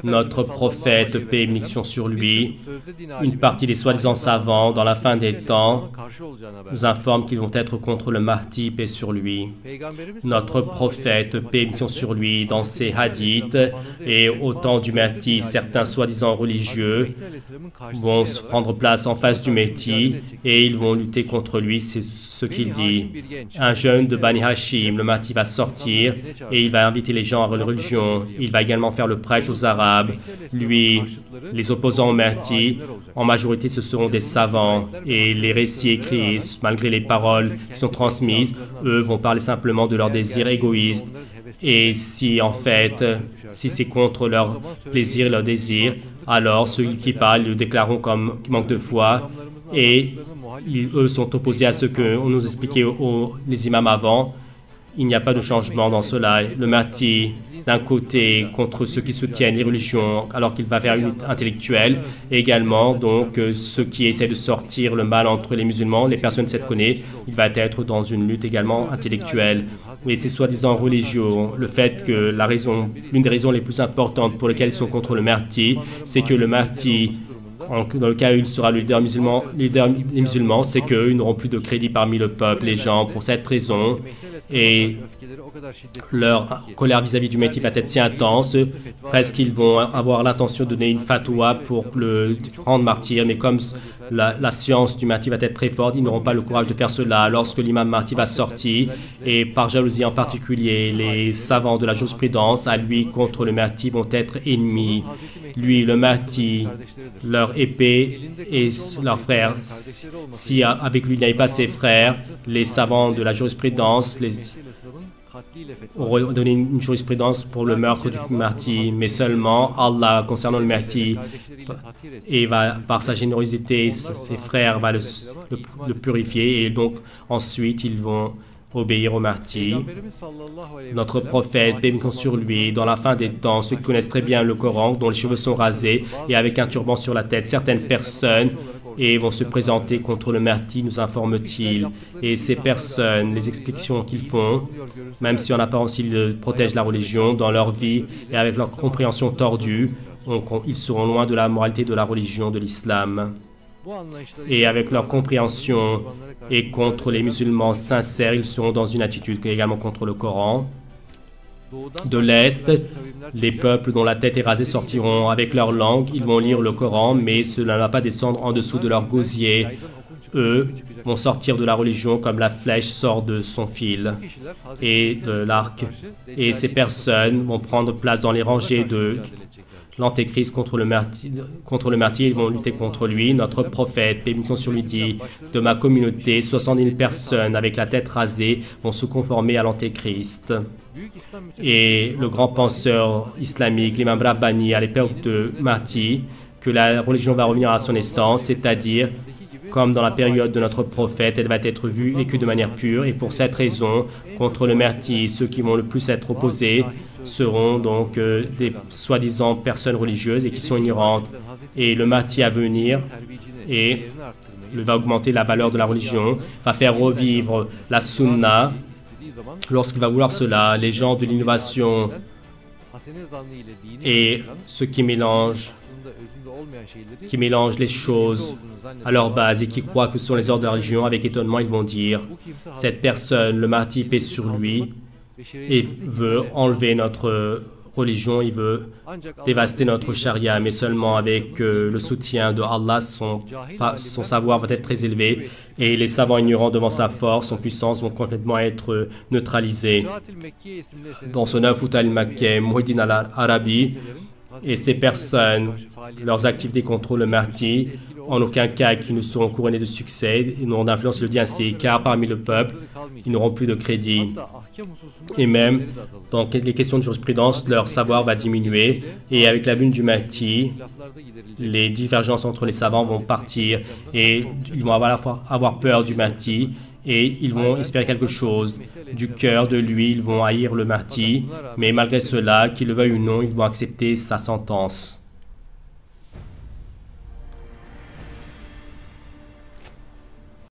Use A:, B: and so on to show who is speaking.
A: Notre prophète, paix et bénédiction sur lui, une partie des soi-disant savants, dans la fin des temps, nous informe qu'ils vont être contre le Mahdi, paix sur lui. Notre prophète, paix et bénédiction sur lui, dans ses hadiths, et au temps du Mahdi, certains soi-disant religieux vont se prendre place en face du Mahdi et ils vont lutter contre lui. C'est ce qu'il dit. Un jeune de Bani Hashim, le Mahdi va sortir et il va inviter les gens à la religion. Il va également faire le prêche aux Arabes. Lui, les opposants au Mahdi, en majorité, ce seront des savants. Et les récits écrits, malgré les paroles qui sont transmises, eux vont parler simplement de leurs désirs égoïstes. Et si, en fait, si c'est contre leur plaisir et leur désir, alors ceux qui parlent le déclareront comme manque de foi. Et eux sont opposés à ce qu'on nous expliquait les imams avant. Il n'y a pas de changement dans cela. Le Mahdi, d'un côté, contre ceux qui soutiennent les religions, alors qu'il va vers une lutte intellectuelle, et également, donc, ceux qui essaient de sortir le mal entre les musulmans, les personnes de cette connaît, il va être dans une lutte également intellectuelle. Et ces soi-disant religieux, le fait que l'une des raisons les plus importantes pour lesquelles ils sont contre le Mahdi, c'est que le Mahdi, dans le cas où il sera le leader des musulmans, c'est qu'ils n'auront plus de crédit parmi le peuple, les gens, pour cette raison. Et leur colère vis-à-vis du Mahdi va être si intense, presque qu'ils vont avoir l'intention de donner une fatwa pour le rendre martyr, mais comme la science du Mahdi va être très forte, ils n'auront pas le courage de faire cela. Lorsque l'imam Mahdi va sortir, et par jalousie en particulier, les savants de la jurisprudence, à lui contre le Mahdi, vont être ennemis. Lui, le Mahdi, leur épée et leurs frères. Si avec lui il n'y avait pas ses frères, les savants de la jurisprudence auraient donné une jurisprudence pour le meurtre du Mahdi, mais seulement Allah, concernant le Mahdi, et va, par sa générosité, ses frères va le purifier, et donc ensuite ils vont obéir au Mahdi. Notre prophète, paix sur lui, dans la fin des temps, ceux qui connaissent très bien le Coran, dont les cheveux sont rasés et avec un turban sur la tête, certaines personnes et vont se présenter contre le Mahdi, nous informe-t-il. Et ces personnes, les explications qu'ils font, même si en apparence ils protègent la religion, dans leur vie et avec leur compréhension tordue, ils seront loin de la moralité de la religion, de l'islam. Et avec leur compréhension et contre les musulmans sincères, ils seront dans une attitude également contre le Coran. De l'Est, les peuples dont la tête est rasée sortiront avec leur langue, ils vont lire le Coran, mais cela ne va pas descendre en dessous de leur gosier. Eux vont sortir de la religion comme la flèche sort de son fil et de l'arc. Et ces personnes vont prendre place dans les rangées de l'Antéchrist contre le Mahdi, ils vont lutter contre lui. Notre prophète, paix et bénédiction sur lui, dit « De ma communauté, 70 000 personnes avec la tête rasée vont se conformer à l'Antéchrist. » Et le grand penseur islamique, l'imam Rabbani, à l'époque de Mahdi, que la religion va revenir à son essence, c'est-à-dire, comme dans la période de notre prophète, elle va être vue et vécue de manière pure. Et pour cette raison, contre le Mahdi, ceux qui vont le plus être opposés seront donc des soi-disant personnes religieuses et qui sont ignorantes. Et le Mahdi à venir et va augmenter la valeur de la religion, va faire revivre la sunna. Lorsqu'il va vouloir cela, les gens de l'innovation et ceux qui mélangent les choses à leur base et qui croient que ce sont les ordres de la religion, avec étonnement, ils vont dire « Cette personne, le Mahdi paix sur lui, et veut enlever notre religion, il veut dévaster notre charia, mais seulement avec le soutien de Allah, son savoir va être très élevé et les savants ignorants devant sa force, son puissance vont complètement être neutralisés. » Dans son œuvre Futuh al-Makkah, Muhyiddin al-Arabi et ces personnes, leurs activités contre le Mahdi, en aucun cas qui ne seront couronnés de succès, ils n'auront d'influence, il le dit ainsi, car parmi le peuple, ils n'auront plus de crédit. Et même, dans les questions de jurisprudence, leur savoir va diminuer, et avec la venue du Mahdi, les divergences entre les savants vont partir, et ils vont avoir peur du Mahdi, et ils vont espérer quelque chose. Du cœur de lui, ils vont haïr le Mahdi, mais malgré cela, qu'ils le veuillent ou non, ils vont accepter sa sentence.